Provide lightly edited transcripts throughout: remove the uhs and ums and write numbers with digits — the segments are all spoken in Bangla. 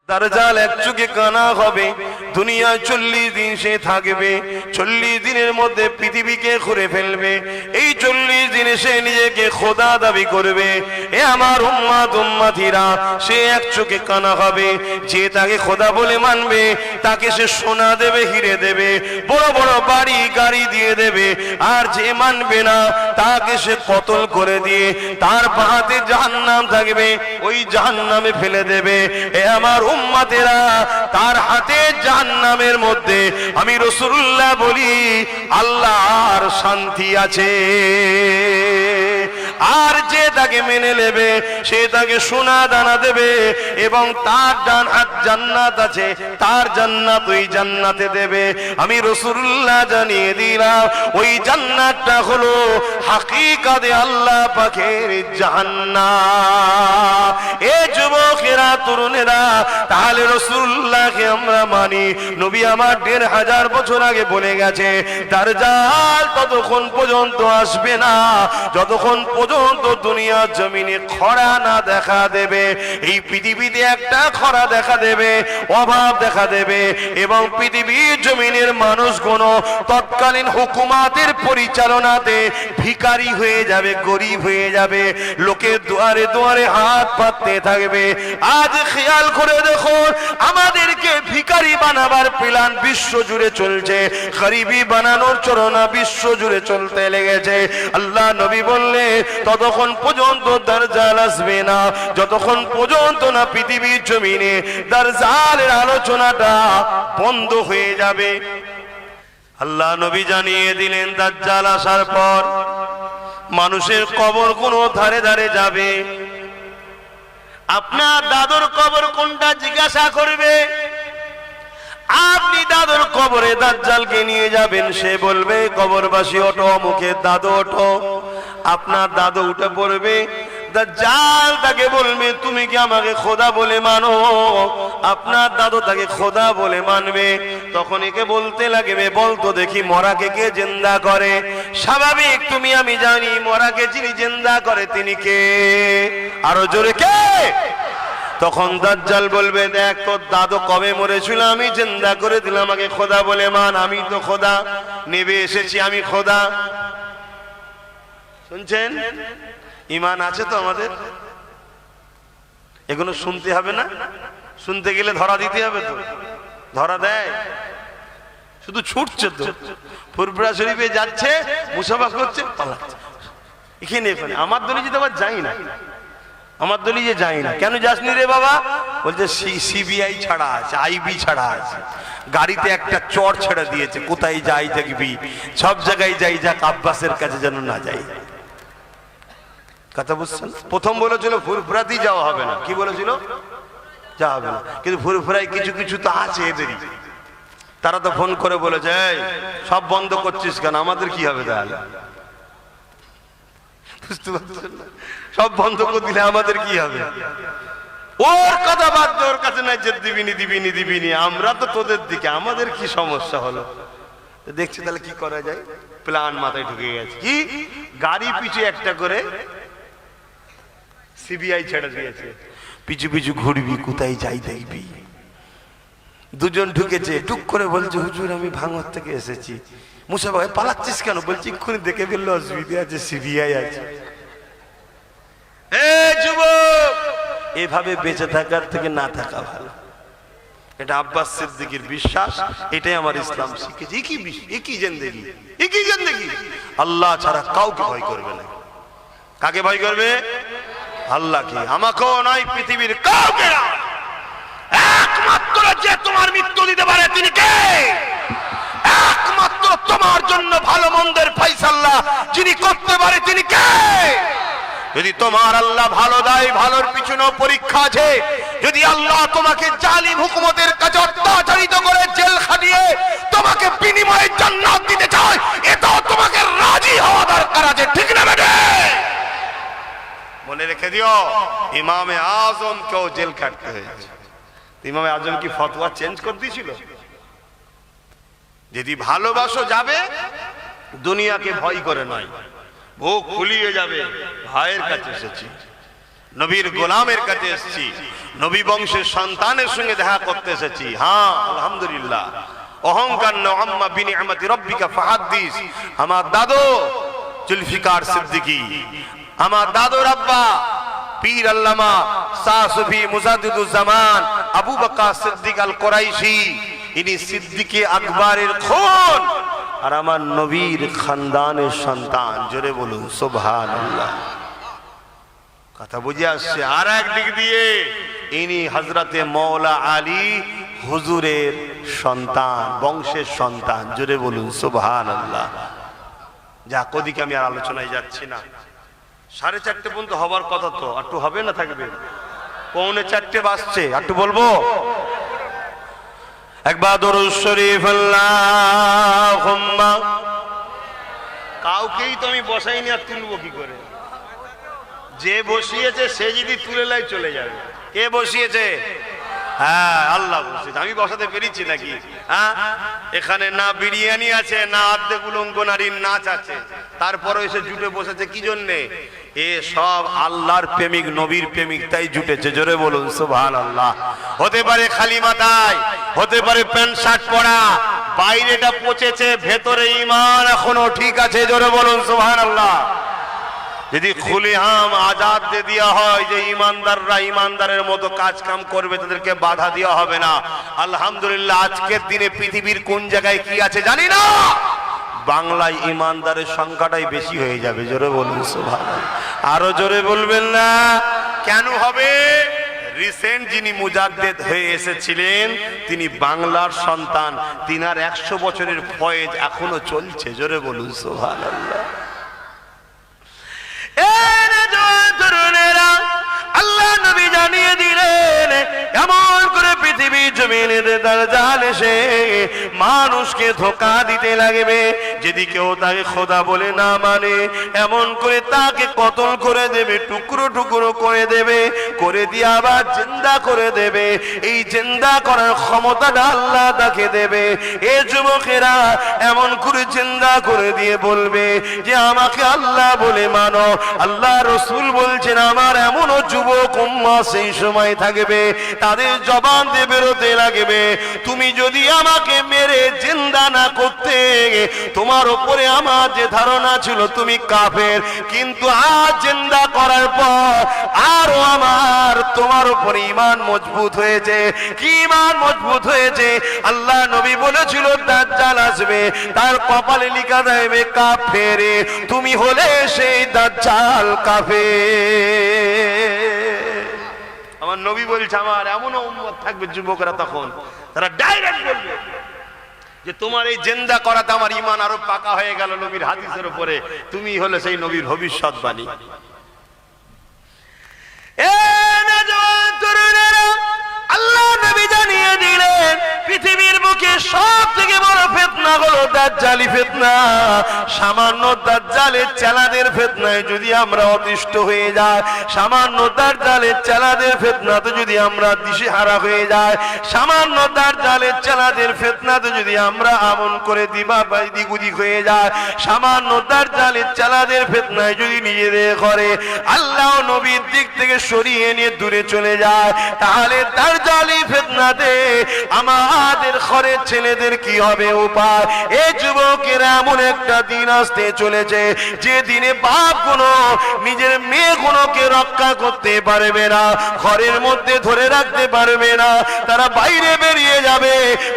দাজ্জাল এক চোখে কানা হবে, দুনিয়ায় 40 দিন সে থাকবে, 40 দিনের মধ্যে পৃথিবীকে ঘুরে ফেলবে। এই 40 দিনে সে নিজেকে খোদা দাবি করবে। এ আমার উম্মত উম্মতিরা, সে এক চোখে কানা হবে। যে তাকে খোদা বলে মানবে তাকে সে সোনা দেবে, হিরে দেবে, বড় বড় বাড়ি গাড়ি দিয়ে দেবে। আর যে মানবে না তাকে সে কতল করে দিয়ে তার বাহাতে জাহান্নাম থাকবে, ওই জাহান্নামে ফেলে দেবে। এ আমার উম্মতেরা, তার হাতে জাহান্নামের মধ্যে আমি রাসূলুল্লাহ বলি আল্লাহর শান্তি আছে। আর যে তাকে মেনে নেবে সে তাকে সোনা দানা দেবে এবং তার ডান হাত জান্নাত আছে, তার জান্নাত ওই জান্নাতে দেবে। আমি রাসূলুল্লাহ জানিয়ে দিলাম ওই জান্নাতটা হলো হাকিকাতে আল্লাহ পাকের জান্নাত। এ যুবকেরা, তরুণেরা, তাহলে রাসূলুল্লাহকে আমরা মানি। নবী আমার 1500 বছর আগে বলে গেছে দাজ্জাল ততক্ষণ পর্যন্ত আসবে না যতক্ষণ পর্যন্ত দুনিয়ার জমিনে খরা না দেখা দেবে। এই পৃথিবীতে একটা খরা দেখা দেবে, অভাব দেখা দেবে এবং পৃথিবীর জমিনের মানুষগুণ তৎকালীন হুকুমাতের পরিচালনাতে ভিখারি হয়ে যাবে, গরিব হয়ে যাবে, লোকের দুয়ারে দুয়ারে হাত পাততে থাকবে। আজ খেয়াল করে দেখো, আমাদেরকে ভিখারি বানাবার প্ল্যান বিশ্ব জুড়ে চলছে, গরিবি বানানোর চরণা বিশ্ব জুড়ে চলতে লেগেছে। আল্লাহ নবী বললে ততক্ষণ পর্যন্ত দাজ্জাল আসবে না যতক্ষণ পর্যন্ত না পৃথিবীর জমিনে দাজ্জালের আলোচনাটা বন্ধ হয়ে যাবে। আল্লাহ নবী জানিয়ে দিলেন দাজ্জাল আসার পর মানুষের কবর কোন ধারে ধারে যাবে। আপনার দাদুর কবর কোনটা জিজ্ঞাসা করবে, আপনি দাদুর কবরে দাজ্জালকে নিয়ে যাবেন, সে বলবে কবরবাসী ওঠো, মুখে দাদু ওঠো। আপনার দাদু উঠে পড়বে, দাজ্জাল তাকে বলবে তুমি কি আমাকে খোদা বলে মানো? আপনার দাদু তাকে খোদা বলে মানবে। তখন একে বলতে লাগবে বলতো দেখি মরাকে কে জিন্দা করে? স্বাভাবিক তুমি আমি জানি মরাকে যিনি জিন্দা করে তিনি কে? আরো জোরে কে? তখন দাজ্জাল বলবে দেখ তোর দাদু কবে মরেছিল আমি জিন্দা করে দিলাম, আমাকে খোদা বলে মান, আমি তো খোদা, নেবে এসেছি আমি খোদা। শুনছেন? ঈমান আছে তো আমাদের? এগুলো শুনতে হবে না? শুনতে গেলে ধরা দিতে হবে তো, ধরা দেয়? শুধু ছুটছে তো, ফুরফুরা শরীফে যাচ্ছে, মুসাফা করছে, পালাচ্ছে এখানে এখানে। আমার দলি যেতে আবার যাই না, আমার দলি যে যাই না। কেন যাসনি রে বাবা? বলছে সিবিআই ছাড়া আছে, আইবি ছাড়া আছে, গাড়িতে একটা চর ছেড়ে দিয়েছে, কোথায় যাই দেখবি, সব জায়গায় যাই, যাক আব্বাসের কাছে যেন না যাই। কথা বুঝছেন? প্রথম বলেছিল ফুরফুরাতেই যাওয়া হবে না, কি বলেছিল? যাওয়া হবে না, কিন্তু ফুরফুরায় কিছু কিছু তো আছে এদেরই, তারা তো ফোন করে বলেছে সব বন্ধ করছিস কেন, আমাদের কি হবে তাহলে? বুঝতে পারছেন না? সব বন্ধ করে দিলে আমাদের কি হবে? ওর কথা বাদ দে, ওর কাছে নাই যে দিবিনি দিবিনি দিবিনি, আমরা তো তোদের দিকে, আমাদের কি সমস্যা হলো? দেখছি তাহলে কি করা যায়। প্ল্যান মাথায় ঢুকে গেছে, কি গাড়ি পিছু একটা করে সিবিআই ছেড়ে দিয়েছে, পিছু পিছু ঘুরবি, কোথায় যাই দেখবি। দুজন ঢুকেছে, টুক করে বলছে হুজুর আমি ভাঙর থেকে এসেছি। মুসা ভাই পালাচ্ছিস কেন? বলছি এক্ষুনি দেখে ফেললো, অসুবিধা আছে, সিবিআই আছে। যুবক, এভাবে বেঁচে থাকার থেকে না থাকা ভালো। এটা আব্বাস সিদ্দিকীর বিশ্বাস, এটাই আমার ইসলাম শিখেছে। একই জিন্দেগি, একই জিন্দেগি, আল্লাহ ছাড়া কাউকে ভয় করবে না। কাকে ভয় করবে? আল্লাহকে। আমাকেও নয়, পৃথিবীর কাউকে না। একমাত্র যে তোমার মৃত্যু দিতে পারে তিনি কে? একমাত্র তোমার জন্য ভালো মন্দের ফয়সালা যিনি করতে পারে তিনি কে? যদি তোমার আল্লাহ ভালো দেয়, ভালোর পিছনেও পরীক্ষা আছে। যদি আল্লাহ তোমাকে জালিম হুকুমতের কাছে অত্যাচারিত করে জেল খাটিয়ে তোমাকে বিনিময়ে জান্নাত দিতে চায়, এটাও তোমাকে রাজি হওয়া দরকার আছে, ঠিক না বেটে? মনে রেখে দিও, ইমামে আজম কেও জেল কাটতে হয়েছে। ইমামে আজম কি ফতোয়া চেঞ্জ করে দিয়েছিল? যদি ভালোবাসো যাবে, দুনিয়াকে ভয় করে নয়, বুক ফুলিয়ে যাবে, ভাইয়ের কাছে এসেছি। নবীর গোলামের কাছে এসেছি, নবী বংশের সন্তানের সঙ্গে দেখা করতে এসেছি। হ্যাঁ আলহামদুলিল্লাহ, অহংকার না, আম্মা বিনিআমাতি রাব্বিকা ফাহাদ্দিস। আমার দাদু জুলফিকার সিদ্দিকী, আমার দাদুর আব্বা পীর আল্লামা শাহ সুফি মুজাদ্দিদুজ্জামান আবু বকর সিদ্দিক আল কুরাইশি, ইনি সিদ্দিকে আকবরের খুন আর আমার নবীর খানদানের সন্তান। জোরে বলুন সুবহানাল্লাহ। কথা বুঝে আসছে? আর একদিক দিয়ে ইনি হযরতে মওলা আলী হুজুরের সন্তান, বংশের সন্তান। জোরে বলুন সুবহানাল্লাহ। যাক, ওদিকে আমি আর আলোচনায় যাচ্ছি না। 4:30 পর্যন্ত হবার কথা, তো একটু হবে না থাকবে? 3:45 বাজছে, একটু বলবো একবার দরুদ শরীফ আল্লাহুম্মা। কাউকেই তো আমি বসাইনি, আর তুলবো কি করে? যে বসিয়েছে সে যদি তুলে লাই চলে যাবে। কে বসিয়েছে? হ্যাঁ আল্লাহ বসিয়েছে। আমি বসাতে পেরেছি নাকি? হ্যাঁ, এখানে না বিরিয়ানি আছে, না আর্ধেক উলঙ্গ নারীর নাচ আছে, তারপরে এসে জুটে বসেছে কি জন্যে? এ সব আল্লাহর প্রেমিক, নবীর প্রেমিক, তাই জুটেছে। জোরে বলুন সুবহানাল্লাহ। হতে পারে খালি মাথায়, হতে পারে প্যান্ট শার্ট পরা, বাইরেটা পচেছে, ভেতরে ঈমান এখনো ঠিক আছে। জোরে বলুন সুবহানাল্লাহ। যদি খুলেআম আজাদ দিয়ে দেওয়া হয় যে ইমানদাররা ইমানদারের মতো কাজ কাম করবে, তাদেরকে বাধা দেওয়া হবে না। আলহামদুলিল্লাহ, আজকের দিনে পৃথিবীর কোন জায়গায় কি আছে জানি না, বাংলায় ইমানদারের সংখ্যাটাই বেশি হয়ে যাবে। জোরে বলুন সুবহানাল্লাহ। আরো জোরে বলবেন না? কেন হবে? রিসেন্ট যিনি মুজাদ্দেদ হয়ে এসেছিলেন তিনি বাংলার সন্তান, তিনার 100 বছরের ফয়েজ এখনো চলছে। জোরে বলুন সুবহানাল্লাহ। আল্লাহ নবী জানিয়ে দিলেন এমন করে পৃথিবীর জমিনে দাজ্জাল এসে মানুষকে ধোঁকা দিতে লাগবে। যদি কেউ তাকে খোদা বলে না মানে, এমন করে তাকে কতল করে দেবে, টুকরো টুকরো করে দেবে, করে দিয়ে আবার জিন্দা করে দেবে। এই জিন্দা করার ক্ষমতাটা আল্লাহ তাকে দেবে। এ যুবকেরা এমন করে জিন্দা করে দিয়ে বলবে যে আমাকে আল্লাহ বলে মানো। আল্লাহ রসুল বলছেন আমার এমনও যুবক উম্মাহ সেই সময় থাকবে, তাদের জবান দিয়ে বেরোতে লাগবে, তুমি যদি আমাকে মেরে জিন্দা না করতে, তোমার উপরে আমার যে ধারণা ছিল তুমি কাফের, কিন্তু আজ জিন্দা করার পর আরো আমার তোমার উপরে ঈমান মজবুত হয়েছে। কি ঈমান মজবুত হয়েছে? আল্লাহ নবী বলেছিল দাজ্জাল আসবে, তার কপালে লিখা থাকবে কাফের। তুমি হলে সেই দাজ্জাল কাফের। আমার নবী বলছে আমার এমন উম্মত থাকবে যুবকরা, তখন তারা ডাইরেক্ট বলবে যে তোমার এই জিন্দা করাতে আমার ঈমান আরো পাকা হয়ে গেল নবীর হাদিসের উপরে, তুমি হলে সেই নবীর ভবিষ্যৎবাণী। আল্লাহ নবী জানিয়ে দিলেন পৃথিবীর বুকে সব থেকে বড় ফিতনা হলো দাজ্জালি ফিতনা। সামান্য দাজ্জালের চেলাদের ফিতনায় যদি আমরা অতিষ্ঠ হয়ে যাই, সামান্য দাজ্জালের চেলাদের ফিতনাতে যদি আমরা দিশেহারা হয়ে যাই, সামান্য দাজ্জালের চেলাদের ফিতনাতে যদি আমরা আমন করে দিবা দিক উদিক হয়ে যায়, সামান্য দাজ্জালের চেলাদের ফিতনায় যদি নিজেদের করে আল্লাহ নবীর দিক থেকে সরিয়ে নিয়ে দূরে চলে যায়, তাহলে দাজ্জালি ফিতনাতে আমাদের ঘরের ছেলেদের কি হবে উপায়? এই যুবকেরা এমন একটা দিন আসতে চলেছে যে দিনে বাপ গুলো নিজের মেয়ে গুলোকে রক্ষা করতে পারবে না, ঘরের মধ্যে ধরে রাখতে পারবে না, তারা বাইরে বেরিয়ে যাবে,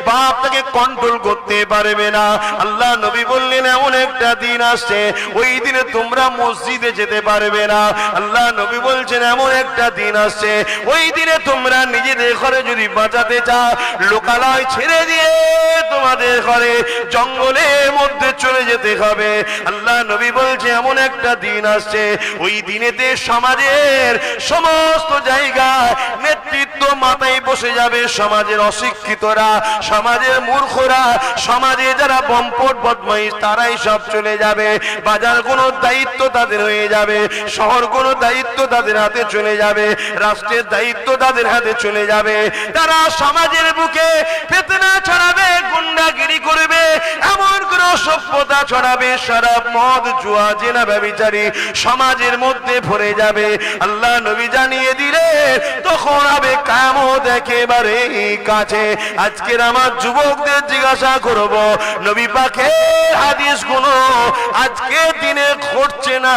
বাপ তাকে কন্ট্রোল করতে পারবে না। আল্লাহ নবী বললেন এমন একটা দিন আসছে ওই দিনে তোমরা মসজিদে যেতে পারবে না। আল্লাহ নবী বলছেন এমন একটা দিন আসছে ওই দিনে তোমরা নিজেদের ঘরে যদি বাঁচাতে চাও, লোকালয় ছেড়ে দিয়ে তোমাদের ঘরে জঙ্গলের মধ্যে চলে যেতে হবে। আল্লাহ নবী বলছে এমন একটা দিন আসছে ওই দিনেতে সমাজের সমস্ত জায়গায় নেতৃত্ব মাথায় বসে যাবে সমাজের অশিক্ষিতরা, সমাজের মূর্খরা, সমাজে যারা বম্পট বদমাইশ তারাই সব চলে যাবে। বাজার কোনো দায়িত্ব তাদের হয়ে যাবে, শহর কোনো দায়িত্ব তাদের হাতে চলে যাবে, রাষ্ট্রের দায়িত্ব তাদের হাতে চলে যাবে। তারা সমাজের বুকে ফিতনা ছড়াবে, গুন্ডাগিরি করবে, এমন করে অসভ্যতা ছড়াবে, শরাব মদ জুয়া জেনা ব্যভিচারী সমাজের মধ্যে ভরে যাবে। আল্লাহ নবী জানিয়ে দিলে তখন হবে কিয়ামত একেবারে কাছে। আজকের আমার যুবকদের জিজ্ঞাসা করব, নবী পাকের হাদিসগুলো আজকে দিনে ঘটছে না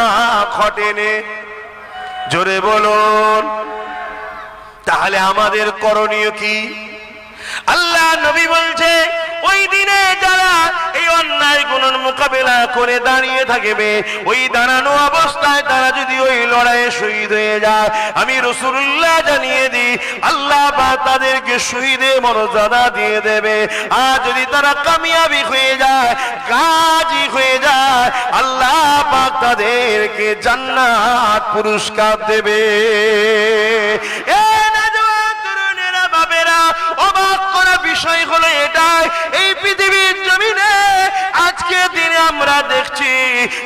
ঘটেনি? জোরে বলুন। তাহলে আমাদের করণীয় কি? আল্লাহ নবী বলছে ওই দিনে যারা এই অন্যায় গুণের মোকাবেলা করে দাঁড়িয়ে থাকবে, ওই দাঁড়ানো অবস্থায় তারা যদি ওই লড়াইয়ে শহীদ হয়ে যায়, আমি রাসূলুল্লাহ জানিয়ে দিই আল্লাহ পাক তাদেরকে শহীদের মর্যাদা দিয়ে দেবে। আর যদি তারা কামিয়াবি হয়ে যায়, গাজী হয়ে যায়, আল্লাহ পাক তাদেরকে জান্নাত পুরস্কার দেবে। অবাক করা বিষয় হলো এটাই, এই পৃথিবীর জমিনে আজকে দিনে আমরা দেখছি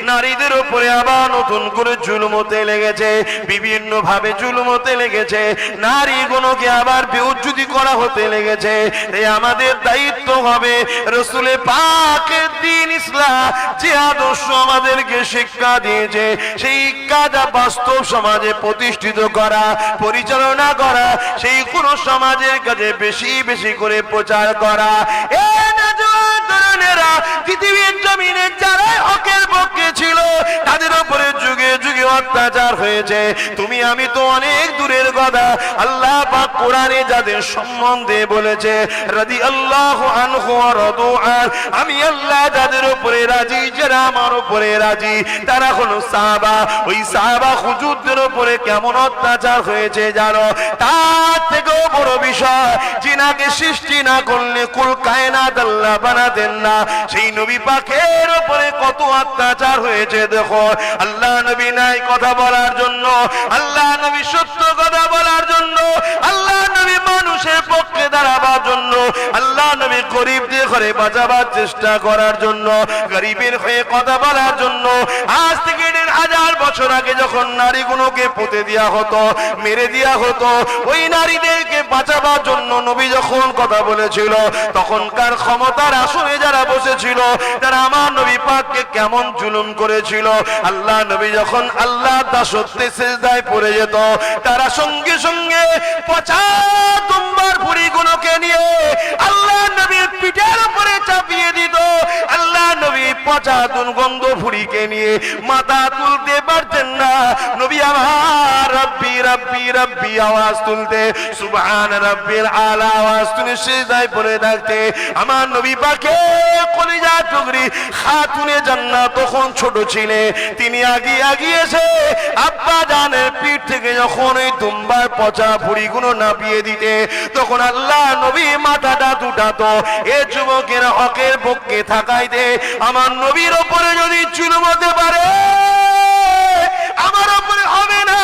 নারীদের উপরে আবার নতুন করে জুলুম হতে লেগেছে, বিভিন্ন ভাবে জুলুম হতে লেগেছে, নারীগুলোকে আবার বেইজ্জতি করা হতে লেগেছে। তাই আমাদের দায়িত্ব হবে রাসূল পাকের দ্বীন ইসলাম যে আদর্শ আমাদেরকে শিক্ষা দিয়েছে, সেই কাজা বাস্তব সমাজে প্রতিষ্ঠিত করা, পরিচালনা করা, সেই কোন সমাজের কাছে বেশি বেশি করে প্রচার করা। পৃথিবীর জমিনে যারা হকের পক্ষে ছিল তাদের উপরে যুগে যুগে অত্যাচার হয়েছে। তুমি আমি তো অনেক দূরের কথা, আল্লাহ পাক কোরআনে যাদের সম্বন্ধে বলেছে রাদিয়াল্লাহু আনহু ওয়া রাদু আন, আমি আল্লাহ যাদের উপরে রাজি, যারা আমার উপরে রাজি, তারা হলো সাহাবা। ওই সাহাবা হুজুরদের উপরে কেমন অত্যাচার হয়েছে জানো? তার থেকেও বড় বিষয়, জিনাকে সৃষ্টি না করলে কুল কায়নাত আল্লাহ বানাতেন না। সেই নবী পাকের উপরে কত অত্যাচার হয়েছে দেখো। আল্লাহ নবী নাই কথা বলার জন্য, আল্লাহ নবী সত্য কথা বলার জন্য, আল্লাহ নবী মানুষের পক্ষে দাঁড়াবার জন্য, আল্লাহ নবী গরিবদের ঘরে বাঁচাবার চেষ্টা করার জন্য, গরিবের হয়ে কথা বলার জন্য। আজ থেকে 1000 বছর আগে যখন নারীগুলোকে পুঁতে দেওয়া হতো, মেরে দেওয়া হতো, ওই নারীদেরকে বাঁচাবার জন্য নবী যখন কথা বলেছিল, তখনকার ক্ষমতার আসনে যারা বসেছিল তারা আমার নবী পাককে কেমন জুলুম করেছিল। আল্লাহ নবী যখন আল্লাহ দাসত্বে সিজদায় পড়ে যেত, তারা সঙ্গে সঙ্গে পচা দুম্বার ভুঁড়িগুলোকে নিয়ে আল্লাহ নবীর পিঠের উপরে চাপিয়ে দিত। আল্লাহ নবী পচা দুর্গন্ধ ভুঁড়িকে নিয়ে মাথা তুলতে পারতেন না। নবী আমার রব্বি রব্বি রব্বি আওয়াজ তুলতে, সুবহান রাব্বিল আলা আওয়াজ তুলে সিজদায় পড়ে থাকতে। আমার নবী পাকে কলিজা টুকরি খাতুনে জান্নাত তখন ছোট ছিলে, তিনি আগিয়ে এসে আব্বা জানের পিঠ থেকে যখন ওই দুম্বার পচা ভুঁড়িগুলো নাপিয়ে দিতে, তখন আল্লাহ নবী মাথাটা দুটাতো। এ যুবকেরা হকের পক্ষে থাকাইতে আমার নবীর ওপরে যদি জুলুম হতে পারে, আমার ওপরে হবে না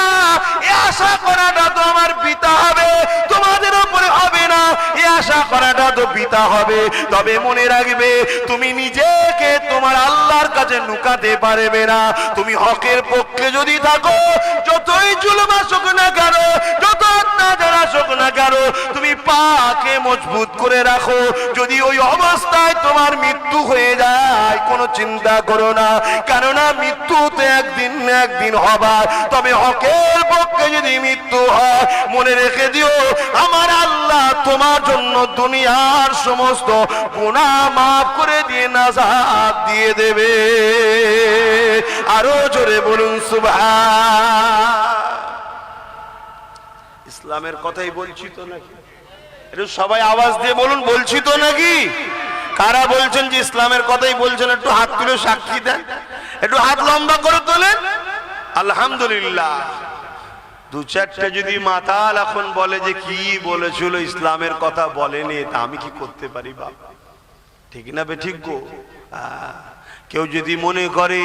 এ আশা করাটা তো আমার পিতা হবে, তোমাদের ওপরে হবে না এ আশা করাটা তো পিতা হবে। তবে মনে রাখবে, তুমি নিজেকে তোমার আল্লাহর কাছে লুকাতে পারবে না। তুমি হকের পক্ষে যদি থাকো, যতই জুলুম আসুক না কেন, যত অত্যাচার আসুক না কেন, তুমি পাকে মজবুত করে রাখো। যদি ওই অবস্থায় তোমার মৃত্যু হয়ে যায়, কোনো চিন্তা করো না, কেননা মৃত্যু তো একদিন না একদিন হবার। তবে হকের পক্ষে যদি মৃত্যু হয়, মনে রেখে দিও আমার আল্লাহ তোমার জন্য দুনিয়ার সমস্ত গুনাহ মাফ করে দিয়ে নাজাত দিয়ে দেবে। আরো জোরে বলুন সুবহান। ইসলামের কথাই বলছি তো নাকি? একটু সবাই আওয়াজ দিয়ে বলুন, বলছি তো নাকি? কারা বলছেন যে ইসলামের কথাই বলছেন একটু হাত তুলে সাক্ষী দেন, একটু হাত লম্বা করে তোলেন। আলহামদুলিল্লাহ। 2-4টা যদি মাতাল এখন বলে যে কি বলেছিল ইসলামের কথা বলেনি, তা আমি কি করতে পারি বাবা? ঠিক না বে ঠিক গো? কেউ যদি মনে করে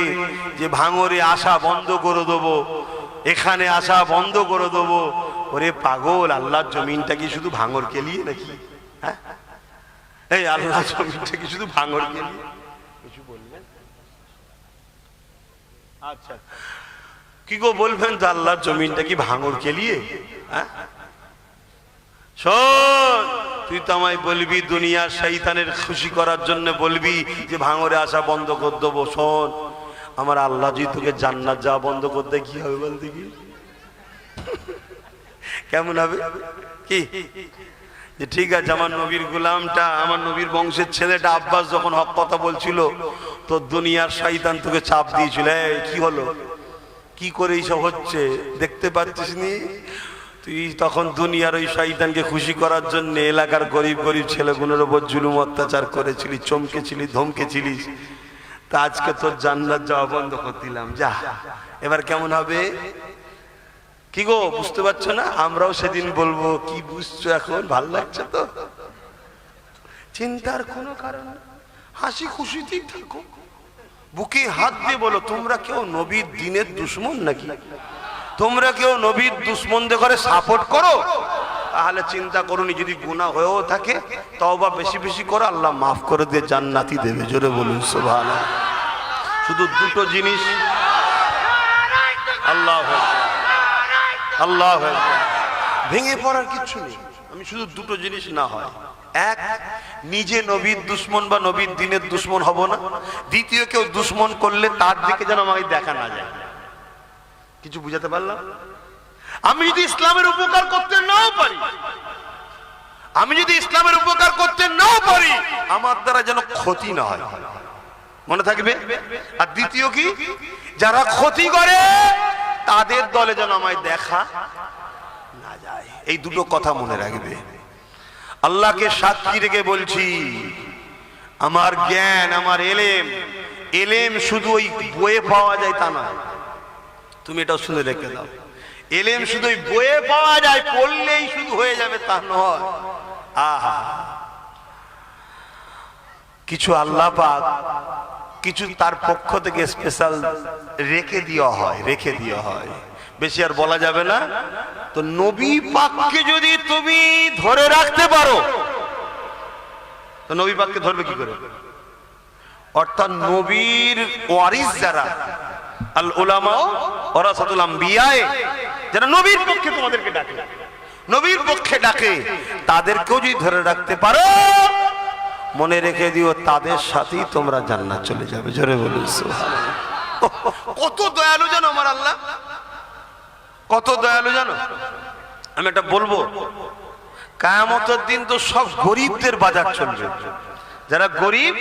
যে ভাঙরে আসা বন্ধ করে দেবো, এখানে আসা বন্ধ করে দেবো, ওরে পাগল, আল্লাহর জমিনটা কি শুধু ভাঙর কেলিয়ে নাকি? হ্যাঁ, এই আল্লাহর জমিনটা কি শুধু ভাঙর কেলিয়ে? কিছু বলবেন? আচ্ছা, কি গো বলবেন তো, আল্লাহর জমিনটা কি ভাঙর কেলিয়ে? হ্যাঁ, শোন, তুই তুই তো আমায় বলবি দুনিয়া শয়তানের খুশি করার জন্য বলবি যে ভাঙরে আসা বন্ধ করে দেবো। শোন, আমার আল্লাহ যদি তোকে জান্নাত যাওয়া বন্ধ করতে কি হবে বলতে, কি কেমন হবে? কি যে ঠিক আছে, আমার নবীর গোলামটা, আমার নবীর বংশের ছেলেটা আব্বাস যখন হক কথা বলছিল, তো দুনিয়ার শয়তান তোকে চাপ দিয়েছিল, এই কি হলো, কি করে এইসব হচ্ছে দেখতে পাচ্ছিস নি? তুই তখন দুনিয়ার ওই শয়তানকে খুশি করার জন্য এলাকার গরিব গরিব ছেলেগুলোর উপর জুলুম অত্যাচার করেছিলি, চমকেছিলি, ধমকেছিলিস। তা আজকে তোর জান্নাত যাওয়া বন্ধ করে দিলাম, যা। এবার কেমন হবে? কি গো, বুঝতে পারছো না? আমরাও সেদিন বলবো, কি বুঝছো এখন? ভাল লাগছে তো? চিন্তার কোনো কারণ, হাসি খুশিতেই থাকো, বুকে হাত দিয়ে বলো, তোমরা কেউ নবীর দ্বীনের দুশমন নাকি? তোমরা কেউ নবীর দুশমনদের করে সাপোর্ট করো? তাহলে চিন্তা করুনি, যদি গুনাহ হয়েও থাকে তওবা বেশি বেশি করো, আল্লাহ মাফ করে দিয়ে জান্নাতি দেবে। জোরে বলুন সুবহানাল্লাহ। শুধু দুটো জিনিস, আল্লাহ আল্লাহ, ভেঙে পড়ার কিছু নেই। আমি শুধু দুটো জিনিস না হয়, এক, নিজে নবীর দুশমন বা নবীর দ্বীনের দুশমন হব না। দ্বিতীয়, কেউ দুশমন করলে তার দিকে যেন আমাকে দেখা না যায়। কিছু বুঝাতে পারলাম? আমি যদি ইসলামের উপকার করতে নাও পারি, আমি যদি ইসলামের উপকার করতে নাও পারি, আমার দ্বারা যেন ক্ষতি না হয়, মনে থাকবে। আর দ্বিতীয় কি, যারা ক্ষতি করে তাদের দলে যেন আমায় দেখা না যায়। এই দুটো কথা মনে রাখবে। আল্লাহকে সাক্ষী রেখে বলছি, আমার জ্ঞান, আমার এলেম শুধু ওই বইয়ে পাওয়া যায় তা নয়। তুমি এটাও শুনে রেখে দাও, এলেম শুধু ওই বইয়ে পাওয়া যায়, পড়লেই শুধু হয়ে যাবে তা নয়। আহা, কিছু আল্লাহ পাক কিছু তার পক্ষ থেকে স্পেশাল রেখে দেওয়া হয়, বেশি আর বলা যাবে না। তো নবী পাককে যদি তুমি ধরে রাখতে পারো, তো নবী পাককে ধরবে কি করে? অর্থাৎ নবীর ওয়ারিস যারা, আল উলামা ওয়ারাসাতুল আম্বিয়া, যারা নবীর পক্ষে তোমাদেরকে ডাকে, নবীর পক্ষে ডাকে, তাদেরকেও যদি ধরে রাখতে পারো, মনে রেখে দিও, তাদের সাথেই তোমরা জান্নাত চলে যাবে। জোরে বলুন সুবহানাল্লাহ। কত দয়ালু জানো আমার আল্লাহ, কত দয়ালু জানো। আমি এটা বলবো, কিয়ামতের দিন তো সব গরিবদের বাজার চলবে। যারা গরিব,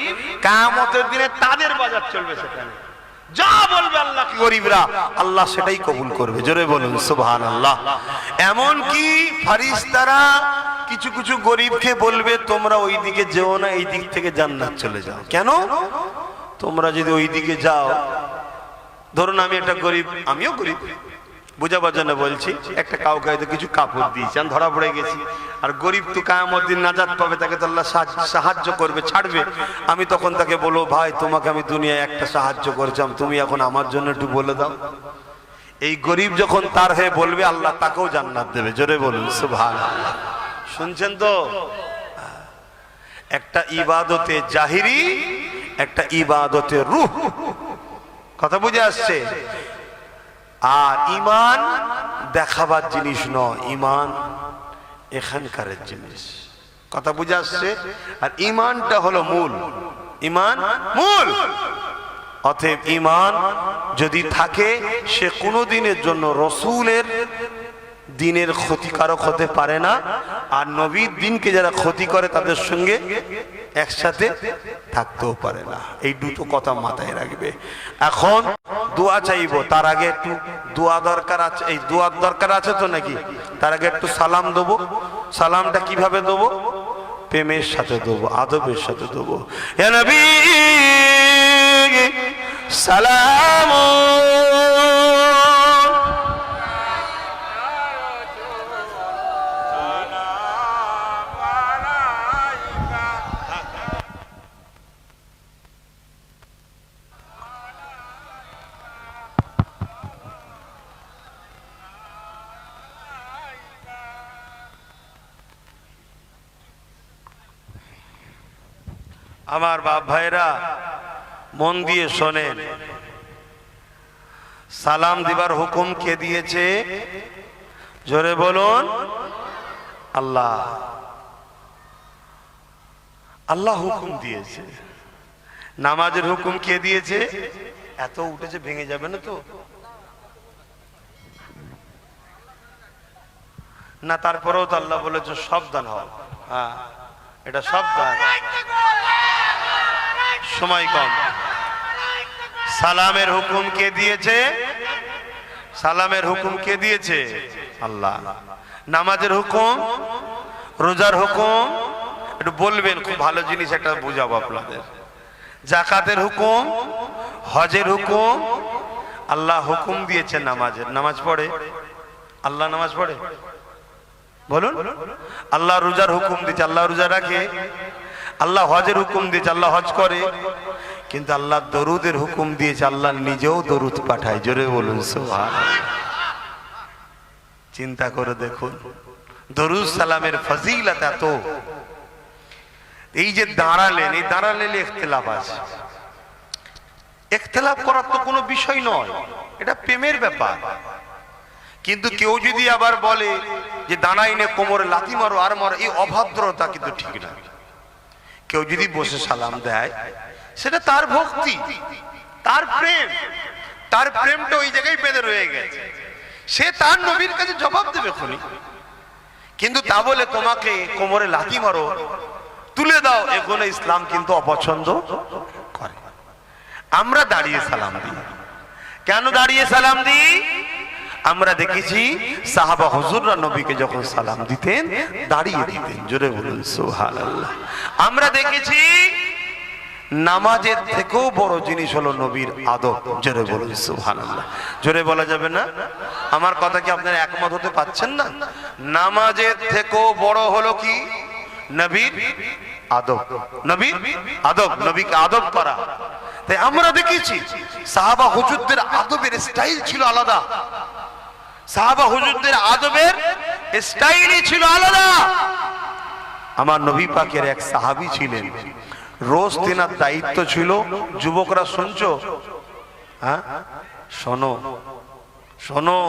কিয়ামতের দিনে তাদের বাজার চলবে। সেখানে যা বলবে আল্লাহ কি গরিবরা, আল্লাহ সেটাই কবুল করবে। জোরে বলুন সুবহানাল্লাহ। এমন কি ফেরেশতারা কিছু কিছু গরিবকে বলবে, তোমরা ওই দিকে যেও না, এই দিক থেকে জান্নাত চলে যাও। কেন? তোমরা যদি ওই দিকে যাও, ধরুন আমি একটা গরিব, আমিও গরিব, বুঝাবার জন্য বলছি, একটা কাউকে হয়তো কিছু কাপড় দিয়েছি, আমি ধরা পড়ে গেছি, আর গরিব তো কিয়ামতের দিন নাজাত পাবে, তাকে তো আল্লাহ সাহায্য করবে, ছাড়বে। আমি তখন তাকে বলবো, ভাই তোমাকে আমি দুনিয়ায় একটা সাহায্য করেছিলাম, তুমি এখন আমার জন্য একটু বলে দাও। এই গরিব যখন তার হয়ে বলবে, আল্লাহ তাকেও জান্নাত দেবে। জোরে বলুন সুবহানাল্লাহ। শুনছেন তো? একটা ইবাদতে জাহিরি, একটা ইবাদতে রূহ, কথা বুঝে আসছে? আর ঈমান দেখাবার জিনিস নয়, ঈমান এখানকার জিনিস, কথা বুঝে আসছে? আর ঈমানটা হলো মূল, ঈমান মূল। অতএব ঈমান যদি থাকে, সে কোনো দিনের জন্য রসুলের দিনের ক্ষতিকারক হতে পারে না, আর নবীর দিনকে যারা ক্ষতি করে তাদের সঙ্গে একসাথে থাকতেও পারে না। এই দুটো কথা মাথায় রাখবে। এখন দোয়া চাইবো, তার আগে একটু দোয়া দরকার আছে। এই দোয়ার দরকার আছে তো নাকি? তার আগে একটু সালাম দেবো। সালামটা কিভাবে দেবো? প্রেমের সাথে দেবো, আদবের সাথে দেবো। হে নবী সালাম, আমার বাপ ভাইরা মন দিয়ে শোনেন। সালাম দিবার হুকুম কে দিয়েছে? জোরে বলুন আল্লাহ। আল্লাহ হুকুম দিয়েছে। নামাজের হুকুম কে দিয়েছে? এত উঠেছে ভেঙে যাবে না তো না? তারপরেও তো আল্লাহ বলেছে সাবধান হও। হ্যাঁ, এটা সাবধান, সময় কম। সালামের হুকুম কে দিয়েছে? সালামের হুকুম কে দিয়েছে? আল্লাহ। নামাজের হুকুম, রোজার হুকুম, একটু বলবেন, খুব ভালো জিনিস একটা বুঝাবো আপনাদের। যাকাতের হুকুম, হজের হুকুম, আল্লাহ হুকুম দিয়েছে নামাজের। নামাজ পড়ে আল্লাহ? নামাজ পড়ে? বলুন। আল্লাহ রোজার হুকুম দিয়েছে, আল্লাহ রোজা রাখে। আল্লাহ হজের হুকুম দিয়েছে, আল্লাহ হজ করে। কিন্তু আল্লাহ দরুদের হুকুম দিয়েছে, আল্লাহ নিজেও দরুদ পাঠায়। জোরে বলুন সুবহানাল্লাহ। চিন্তা করে দেখুন, দরুদ সালামের ফজিলত এত। এই যে দাঁড়ালেন, এই দাঁড়ালে ইখতিলাফ আছে। ইখতিলাফ করার তো কোনো বিষয় নয়, এটা প্রেমের ব্যাপার। কিন্তু কেউ যদি আবার বলে যে দাঁড়াইনে কোমরে লাথি মারো আর মারো, এই অভদ্রতা কিন্তু ঠিক না। কেউ যদি বসে সালাম দেয়, সেটা তার ভক্তি, তার প্রেম, তার প্রেমটা ওই জায়গায় বেঁধে রয়ে গেছে। সে তার নবীর কাছে জবাব দেবে খুনি। কিন্তু তা বলে তোমাকে কোমরে লাথি মারো, তুলে দাও, এগুলো ইসলাম কিন্তু অপছন্দ করে। আমরা দাঁড়িয়ে সালাম দিই। কেন দাঁড়িয়ে সালাম দিই? আমরা দেখেছি সাহাবা হুজুররা নবীকে যখন সালাম দিতেন দাঁড়িয়ে দিতেন। জোরে বলুন সুবহানাল্লাহ। আমরা দেখেছি নামাজের থেকেও বড় জিনিস হলো নবীর আদব। জোরে বলুন সুবহানাল্লাহ। জোরে বলা যাবে না? আমার কথা কি আপনারা একমত হতে পারছেন না? নামাজের থেকেও বড় হলো কি? নবীর আদব। নবীর আদব, নবীকে আদব করা। তাই আমরা দেখেছি সাহাবা হুজুরদের আদবের স্টাইল ছিল আলাদা। সাহাবা হুজুরদের আদবের স্টাইলই ছিল আলাদা। আমার নবী পাকের এক সাহাবী ছিলেন, রোজ তেনার দায়িত্ব ছিল, যুবকরা শুনছো? হ্যাঁ, শোনো শোনো,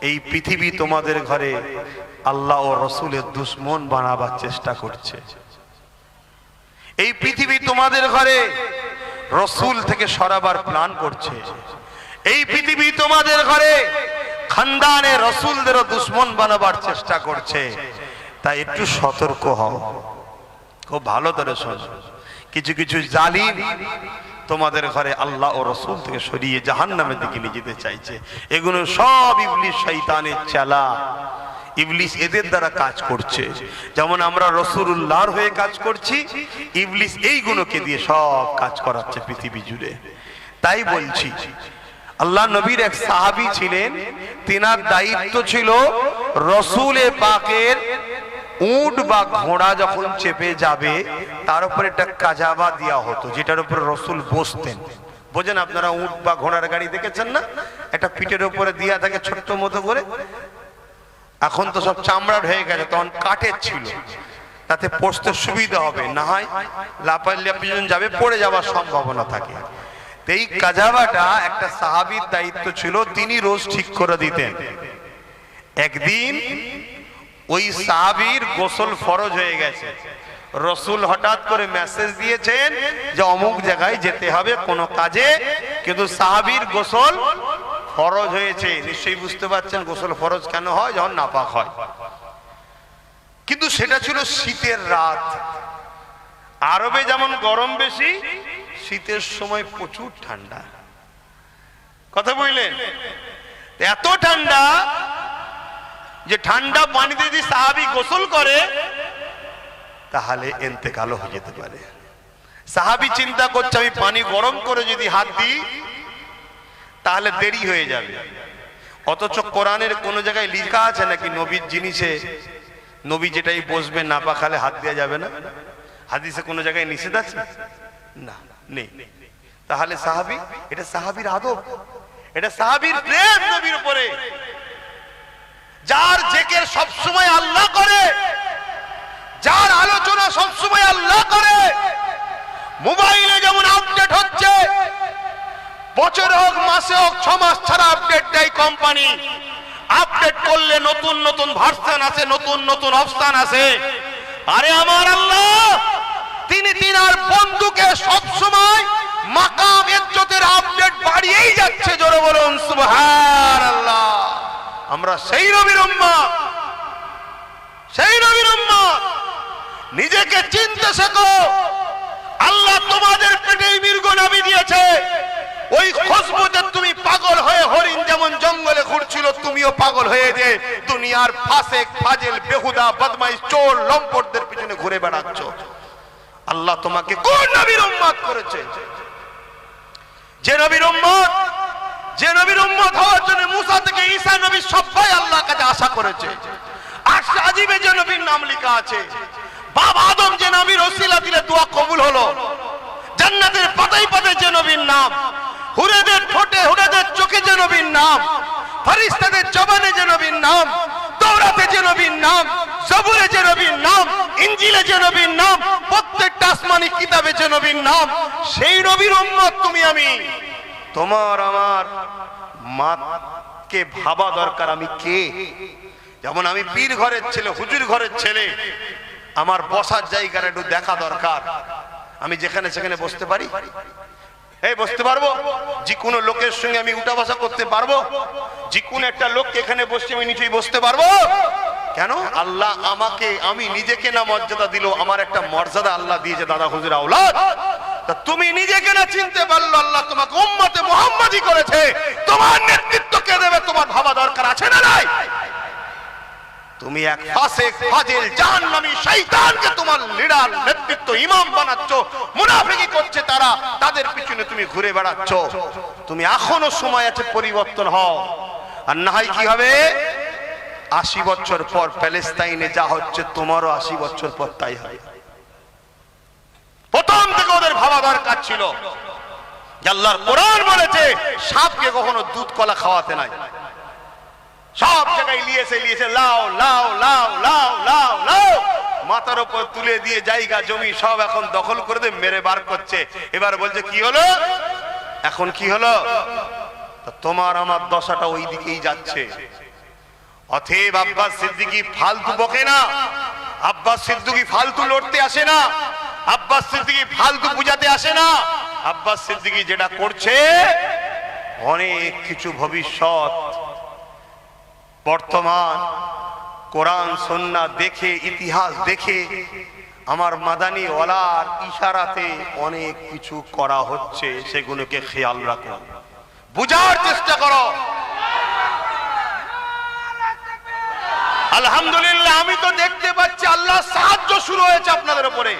এই পৃথিবী তোমাদের ঘরে আল্লাহ ও রসুলের দুশ্মন বানাবার চেষ্টা করছে। এই পৃথিবী তোমাদের ঘরে রসুল থেকে সরাবার প্ল্যান করছে। এই পৃথিবী তোমাদের ঘরে খানদানে রসুলদেরও দুশ্মন বানাবার চেষ্টা করছে। তাই একটু সতর্ক হও, খুব ভালো করে শোনো। কিছু কিছু জালিম তোমাদের ঘরে আল্লাহ ও রসুল থেকে সরিয়ে জাহান্নামের দিকে নিয়ে যেতে চাইছে। এগুলো সব ইবলিস শয়তানের চেলা। ইবলিস এদের দ্বারা কাজ করছে। যেমন আমরা রাসূলুল্লাহর হয়ে কাজ করছি, ইবলিস এই গুণকে দিয়ে সব কাজ করাচ্ছে পৃথিবী জুড়ে। তাই বলছি, আল্লাহ নবীর এক সাহাবী ছিলেন, তিনার দায়িত্ব ছিল রসুলে পাকের উট বা ঘোড়া যখন চেপে যাবে তার উপর একটা কাজাবা দেওয়া হতো, যেটার উপর রসুল বসতেন। বোঝেন আপনারা, উট বা ঘোড়ার গাড়ি দেখেছেন না? একটা পিঠের উপরে দেওয়া থাকে ছোট্ট মতো করে। এখন তো সব চামড়ার হয়ে গেছে, তখন কাঠের ছিল, তাতে পড়তে সুবিধা হবে, না হয় লাফালাফি যাবে, পড়ে যাওয়ার সম্ভাবনা থাকে। এই কাজাবাটা একটা সাহাবীর দায়িত্ব ছিল, তিনি রোজ ঠিক করে দিতেন। একদিন ওই সাহাবীর গোসল ফরজ হয়ে গেছে। রসুল হঠাৎ করে মেসেজ দিয়েছেন যে অমুক জায়গায় যেতে হবে কোনো কাজে, কিন্তু সাহাবীর গোসল ফরজ হয়েছে। নিশ্চয়ই বুঝতে পারছেন গোসল ফরজ কেন হয়, যখন নাপাক হয়। কিন্তু সেটা ছিল শীতের রাত। আরবে যেমন গরম বেশি, শীতের সময় প্রচুর ঠান্ডা। কথা বুঝলেন? এত ঠান্ডা যে ঠান্ডা পানিতে যদি সাহাবী গোসল করে তাহলে ইন্তেকালও হয়ে যেতে পারে। সাহাবী চিন্তা করছে, আমি পানি গরম করে যদি হাত দিই তাহলে দেরি হয়ে যাবে। অথচ কোরআনের কোন জায়গায় লেখা আছে নাকি নবীর জিনিসে নবী যেটাই বসবে নাপাক হলে হাত দেওয়া যাবে না? হাদিসে কোন জায়গায় নিষেধ আছে? না, নেই। তাহলে সাহাবী, এটা সাহাবীর আদব, এটা সাহাবীর প্রেম নবীর উপরে। যার জিকির সব সময় আল্লাহ করে, যার আলোচনা সব সময় আল্লাহ করে। মোবাইলে যেমন আপডেট হচ্ছে, বছরে হোক মাসে হোক 6 মাস ছাড়া আপডেট দেয় কোম্পানি। আপডেট করলে নতুন নতুন ভার্সন আছে, নতুন নতুন অপশন আছে। আরে আমার আল্লাহ তিনি তিনার বন্ধুকে সব সময় মাকাম ইজ্জতের আপডেট বাড়িয়েই যাচ্ছে। জোরে বলুন সুবহানাল্লাহ। আমরা সেই নবীর উম্মত, সেই নবীর উম্মত। নিজেকে চিনতে শেখো। আল্লাহ তোমাদের পেটে মৃগ নবী দিয়েছে। ওই খুশবুতে তুমি পাগল হয়ে হরিণ যেমন জঙ্গলে ঘুরছিল, তুমিও পাগল হয়ে যে দুনিয়ার ফাসেক ফাজিল বেহুদা বদমাইশ চোর লম্পটদের পিছনে ঘুরে বেড়াচ্ছ। আল্লাহ তোমাকে কোন নবীর উম্মত করেছে? যে নবীর উম্মত, যে নবীর উম্মত হওয়ার জন্য মুসা থেকে ঈসা নবী সবাই আল্লাহর কাছে আশা করেছে। আরশে আজিমে যে নবীর নাম লেখা আছে, বাবা আদম যে নবীর ওসিলা দিলে দোয়া কবুল হলো, জান্নাতের পাতায় পাতায় যে নবীর নাম, হুরেদের ঠোঁটে হুরেদের চোখে যে নবীর নাম, ফেরেশতাদের জবানে যে নবীর নাম, তাওরাতে যে নবীর নাম, জবুরে যে নবীর নাম, ইনজিলে যে নবীর নাম, প্রত্যেকটা আসমানি কিতাবে যে নবীর নাম, সেই নবীর উম্মত তুমি আমি। তোমার আমার মাকে ভাবা দরকার আমি কে। যেমন আমি পীর ঘরের ছেলে, হুজুর ঘরের ছেলে, আমার বসার জায়গাটা একটু দেখা দরকার। আমি যেখানে সেখানে বসতে পারি? এই বসতে পারবো? যে কোনো লোকের সঙ্গে আমি উঠা বসা করতে পারবো? যে কোনো একটা লোককে এখানে বসে আমি নিচেই বসতে পারবো? কেন? আল্লাহ আমাকে, আমি নিজেকে না মর্যাদা দিল, আমার একটা মর্যাদা আল্লাহ দিয়েছে দাদা হুজুর আওলাদ। তা তুমি নিজেকে না চিনতে পারলো, আল্লাহ তোমাকে উম্মতে মুহাম্মাদি করেছে। তোমার নেতৃত্ব কে দেবে তোমার ভাবা দরকার আছে না নাই? তুমি এক ফাসিক ফাজিল জাহান্নামী শয়তানকে তোমার লিডার নেতৃত্ব ইমাম বানাচ্ছ, মুনাফিকি করছে তারা, তাদের পিছনে তুমি ঘুরে বেড়াচ্ছ। তুমি এখনো সময় আছে, পরিবর্তন হও। আর না হয় কি হবে? 80 বছর পর প্যালেস্তাইনে যা হচ্ছে তোমারও 80 বছর পর তাই হবে। প্রথম থেকে ওদের ভাবা দরকার ছিল যে আল্লাহর কোরআন বলেছে সাপকে কখনো দুধ কলা খাওয়াতে নাই। সব জায়গায় লিয়েছে লাও লাও লাও লাও লাও লাও, মাথার উপর তুলে দিয়ে জায়গা জমি সব এখন দখল করে দিয়ে মেরে বার করছে। এবার বলছে কি হলো? এখন কি হলো? তোমার আমার দশাটা ওই দিকেই যাচ্ছে। অতএব আব্বাস সিদ্দিকী ফালতু বকে না, আব্বাস সিদ্দিকী ফালতু লড়তে আসে না, আব্বাস সিদ্দিকী ফালতু বুঝাতে আসে না। আব্বাস সিদ্দিকী যেটা করছে অনেক কিছু ভবিষ্যৎ বর্তমান কোরআন সুন্নাহ দেখে, ইতিহাস দেখে, আমার মাদানী ওয়ালার ইশারাতে অনেক কিছু করা হচ্ছে। সেগুলোকে খেয়াল রাখো, বুঝার চেষ্টা করো। আলহামদুলিল্লাহ আমি তো দেখতে পাচ্ছি আল্লাহর সাহায্য শুরু হয়েছে আপনাদের উপরে।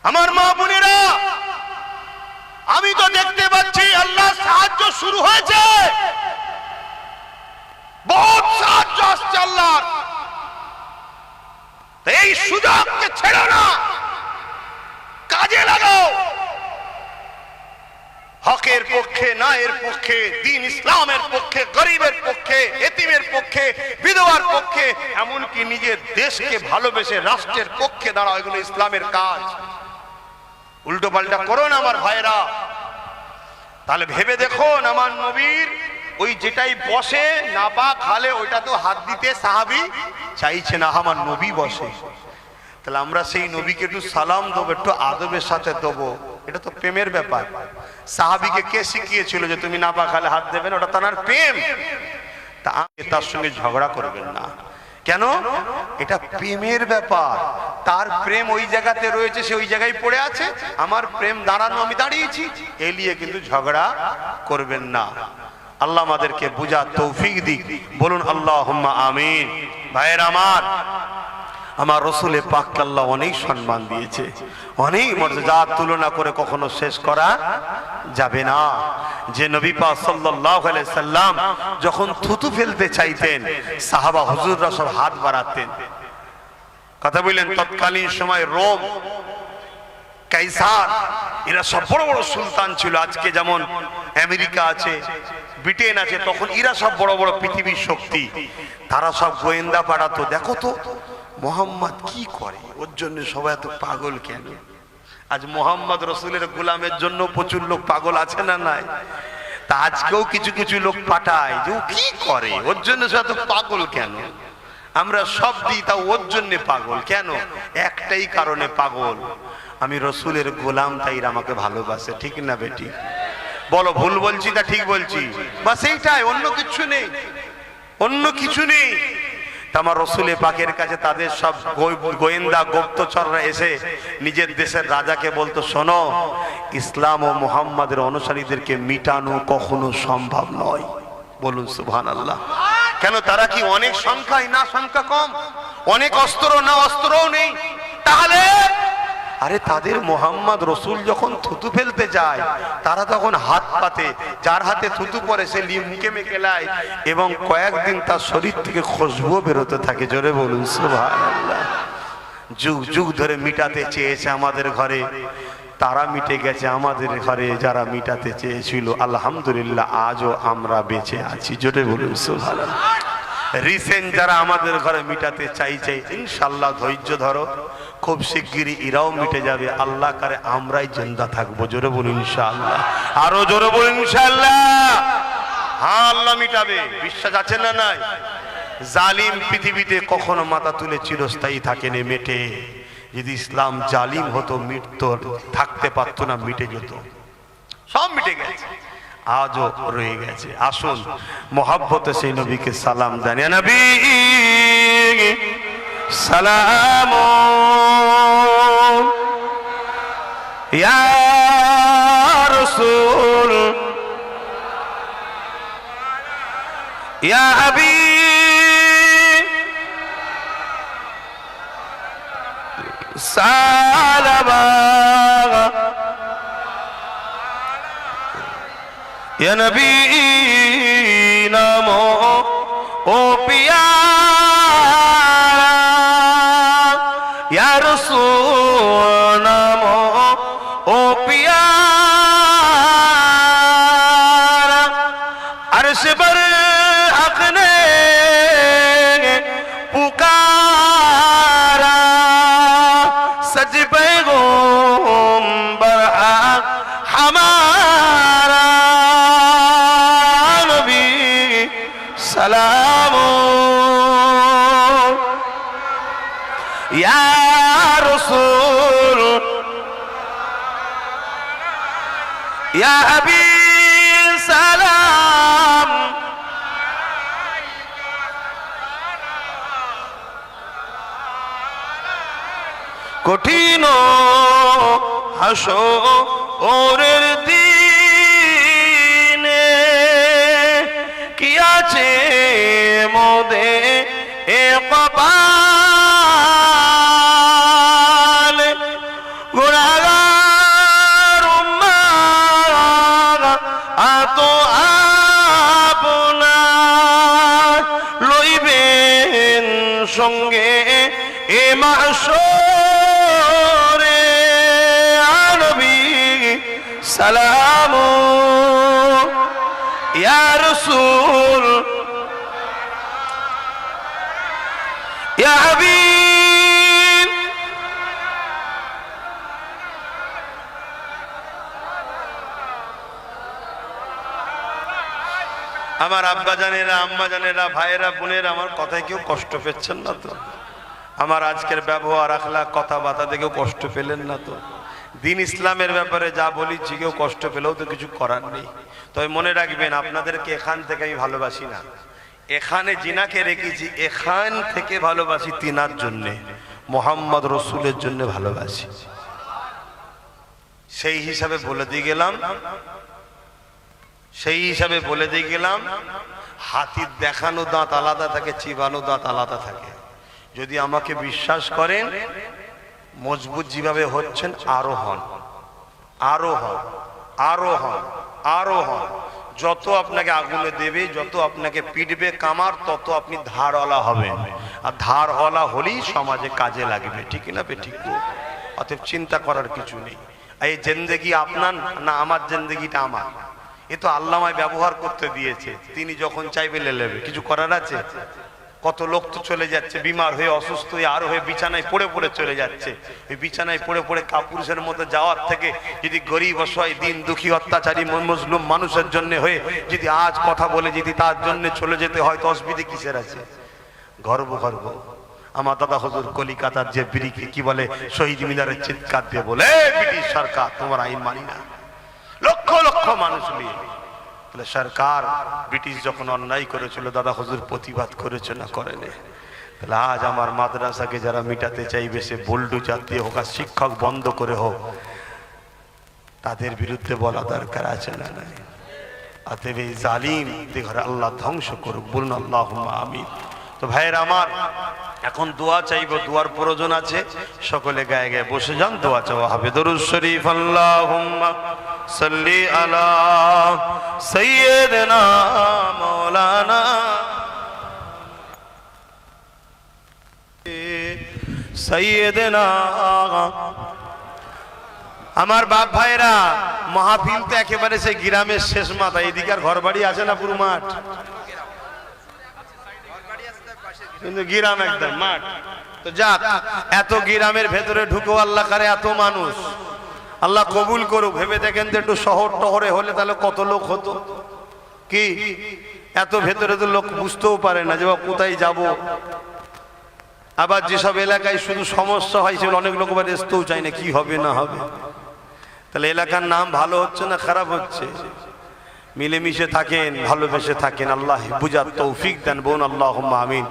আমার মা বোনেরা, আমি তো দেখতে পাচ্ছি আল্লাহর সাহায্য শুরু হয়েছে। বহুত সাহায্য আসছে আল্লাহর। এই সুযোগকে ছেড়ো না, কাজে লাগাও। হকের পক্ষে, ন্যায়ের পক্ষে, দ্বীন ইসলামের পক্ষে, গরিবের পক্ষে, এতিমের পক্ষে, বিধবার পক্ষে, এমনকি নিজের দেশকে ভালোবেসে রাষ্ট্রের পক্ষে দাঁড়াও। এগুলো ইসলামের কাজ। উল্টো পাল্টা করো না আমার ভাইরা। তাহলে ভেবে দেখুন, আমার নবীর ওই যেটাই বসে না বা খালে ওইটা তো হাত দিতে সাহাবী চাইছে না, আমার নবী বসে। তাহলে আমরা সেই নবীকে একটু সালাম দেবো, একটু আদবের সাথে দেবো। এটা তো প্রেমের ব্যাপার। সাহাবীকে কে শিখিয়েছিল যে তুমি না বা খালে হাত দেবে না? ওটা তার প্রেম। তা তার সঙ্গে ঝগড়া করবেন না। কেন? এটা প্রেমের ব্যাপার। তার প্রেম ওই জায়গাতে রয়েছে, সে ওই জায়গায় পড়ে আছে। আমার প্রেম দাঁড়ানো, আমি দাঁড়িয়েছি, এলিয়ে কিন্তু ঝগড়া করবেন না। আল্লাহ আমাদেরকে বুঝার তৌফিক দিক। বলুন আল্লাহুম্মা আমিন। ভাইয়ের আমার রসুলে পাককে আল্লাহ অনেক সম্মান দিয়েছে, অনেক মর্যাদা, তুলনা করে কখনো শেষ করা যাবে না। যে নবী পাক সাল্লাল্লাহু আলাইহি সাল্লাম যখন থুতু ফেলতে চাইতেন, সাহাবা হুজুররা সব হাত বাড়াতেন। কথা বললেন, তৎকালীন সময় রোম, কাইসার, এরা সব বড় বড় সুলতান ছিল। আজকে যেমন আমেরিকা আছে, ব্রিটেন আছে, তখন এরা সব বড় বড় পৃথিবীর শক্তি। তারা সব গোয়েন্দা পাঠাতো, দেখো তো মোহাম্মদ কি করে, ওর জন্য সবাই এত পাগল কেন? আজ মোহাম্মদ রসুলের গোলামের জন্য প্রচুর লোক পাগল আছে না নাই? তা আজকেও কিছু কিছু লোক পাঠায় যে ও কি করে, ওর জন্য সবাই এত পাগল কেন? আমরা সব দিই, তা ওর জন্য পাগল। কেন? একটাই কারণে পাগল, আমি রসুলের গোলাম, তাই আমাকে ভালোবাসে। ঠিক না বেটি? বলো ভুল বলছি না ঠিক বলছি? বাস এইটাই, অন্য কিছু নেই, অন্য কিছু নেই। আমার রসুলের পাকের কাছে তাদের সব গোয়েন্দা গুপ্তচররা এসে নিজের দেশের রাজাকে বলতো, শোনো, ইসলাম ও মুহাম্মাদের অনুসারীদেরকে মিটানো কখনো সম্ভব নয়। বলুন সুবহানাল্লাহ। কেন? তারা কি অনেক সংখ্যায়? না, সংখ্যা কম। অনেক অস্ত্র? না, অস্ত্রও নেই। তাহলে আরে তাদের মোহাম্মদ রসুল যখন থুতু ফেলতে যায়, তারা তখন হাত পাতে, যার হাতে থুতু পরে সে মুখে মেখে লায়, এবং কয়েকদিন তার শরীর থেকে খুশবু বেরোতে থাকে। জোরে বলুন সুবহানাল্লাহ। যুগ যুগ ধরে মিটাতে চেয়েছে আমাদের ঘরে, তারা মিটে গেছে আমাদের ঘরে যারা মিটাতে চেয়েছিল। আলহামদুলিল্লাহ, আজও আমরা বেঁচে আছি। জোরে বলুন সুবহানাল্লাহ। রিসেন্ট যারা আমাদের ঘরে মিটাতে চাইছে, ইনশাআল্লাহ ধৈর্য ধরো, খুব শিগগিরই এরাও মিটে যাবে। আল্লাহ করে আমরাই জিন্দা থাকবো। জোরে বলুন ইনশাআল্লাহ। আরো জোরে বলুন ইনশাআল্লাহ। হ্যাঁ, আল্লাহ মিটাবে, বিশ্বাস আছে না নাই? জালিম পৃথিবীতে কখনো মাথা তুলে চিরস্থায়ী থাকেনি, মেটে। যদি ইসলাম জালিম হতো, মিটতো, থাকতে পারতো না, মিটে যেত। সব মিটে গেছে, আজও রয়ে গেছে। আসুন মোহাব্বতে সেই নবীকে সালাম দেন। ইয়া নবী সালাম, ইয়া রাসূল, ইয়া হাবিব সালাম, ইয়া নবী নামো ও পিয়ারা, ইয়া রাসূল নামো ও পিয়ারা, আরশ पर हक ने पुकारा, सज पैगंबर हक हमारा, नबी सलाम, या रसूल, या हबीब सलाम, কঠিন হাসরের দিনে কি আছে মোদে এ কপাল, গুনাহগার উম্মাহ আতো আপনার লইবেন সঙ্গে এ মাহশরে, নবী সালাম, ইয়া রাসূল, ইয়া হাবিব। আমার আব্বা জানেরা, আম্মা জানেরা, ভাইয়েরা, বোনেরা, আমার কথায় কেউ কষ্ট পেচ্ছেন না তো? আমার আজকের ব্যবহার, আখলাক, কথাবার্তা দেখেও কষ্ট পেলেন না তো? দিন ইসলামের ব্যাপারে যা বলিছি কেউ কষ্ট পেলেও তো কিছু করার নেই। তবে মনে রাখবেন, আপনাদেরকে এখান থেকে আমি ভালোবাসি না, এখানে জিনাকে রেখেছি, এখান থেকে ভালোবাসি তিনার জন্যে, মোহাম্মদ রসুলের জন্য ভালোবাসি। সেই হিসাবে বলে দিয়ে গেলাম, সেই হিসাবে বলে দিয়ে গেলাম, হাতির দেখানো দাঁত আলাদা থাকে, চিবানো দাঁত আলাদা থাকে। যদি আমাকে বিশ্বাস করেন, মজবুত যেভাবে হচ্ছেন, আরো হন, আরো হন, আরো হন, আরো হন। যত আপনাকে আগুনে দেবে, যত আপনাকে পিটবে কামার, তত আপনি ধারওয়ালা হবেন। আর ধারওয়ালা হলেই সমাজে কাজে লাগবে। ঠিক না বে? ঠিক। অতএব চিন্তা করার কিছু নেই। এই জিন্দেগি আপনার না আমার, জিন্দেগিটা আমার। এ তো আল্লাহ আমায় ব্যবহার করতে দিয়েছে, তিনি যখন চাইবে লেলেবে। কিছু করার আছে? কত লোক তো চলে যাচ্ছে বিমার হয়ে, অসুস্থ হয়ে, আর হয়ে বিছানায় পড়ে পড়ে চলে যাচ্ছে। এই বিছানায় পড়ে পড়ে কাপুরুষের মতো যাওয়ার থেকে যদি গরিব, অসহায়, দিন দুঃখী, অত্যাচারী, মজলুম মানুষের জন্য হয়ে যদি আজ কথা বলে যদি তার জন্য চলে যেতে হয়, তো অসুবিধে কিসের আছে? গর্ব গর্ব। আমার দাদা হুজুর কলিকাতার যে ব্রিকে কি বলে শহীদ মিনারের চিৎকার দিয়ে বলে, ব্রিটিশ সরকার তোমার আইন মানি না, লক্ষ লক্ষ মানুষ নিয়ে। তাহলে সরকার ব্রিটিশ যখন অন্যায় করেছিল দাদা হুজুর প্রতিবাদ করেছে না করেনি? তাহলে আজ আমার মাদ্রাসাকে যারা মিটাতে চাইবে, সে বল্ডু জাতীয় হোক আর শিক্ষক বন্ধ করে হোক, তাদের বিরুদ্ধে বলা দরকার আছে না নাই? অতএব এই জালিম ঘরে আল্লাহ ধ্বংস করুক, বলুন আল্লাহুম্মা আমিন। তো ভাইয়ের আমার, এখন দোয়া চাইবো, দোয়ার প্রয়োজন আছে, সকলে গায়ে গায়ে বসে যান, দোয়া চাওয়া হবে। দরুদ শরীফ। আল্লাহুম্মা সাল্লি আলা সাইয়্যিদিনা মাওলানা সাইয়্যিদিনা। আমার বাপ ভাইরা, মাহফিল তো একেবারে সেই গ্রামের শেষ মাথা, এদিকে আর ঘর বাড়ি আছে না, পুরো মাঠ, কিন্তু গ্রাম একদম মাঠ। তো যাক, এত গ্রামের ভেতরে ঢুকো, আল্লাহ করে এত মানুষ, আল্লাহ কবুল করুক। ভেবে দেখেন তো, একটু শহর টহরে হলে তাহলে কত লোক হতো। কি এত ভেতরে তো লোক বুঝতেও পারে না যে কোথায় যাব। আবার যেসব এলাকায় শুধু সমস্যা হয়, সেগুলো অনেক লোক আবার আসতেও চায় না, কি হবে না হবে। তাহলে এলাকার নাম ভালো হচ্ছে না খারাপ হচ্ছে? মিলেমিশে থাকেন, ভালোবেসে থাকেন, আল্লাহ বুঝার তৌফিক দেন, বোন আল্লাহুম্মা আমিন।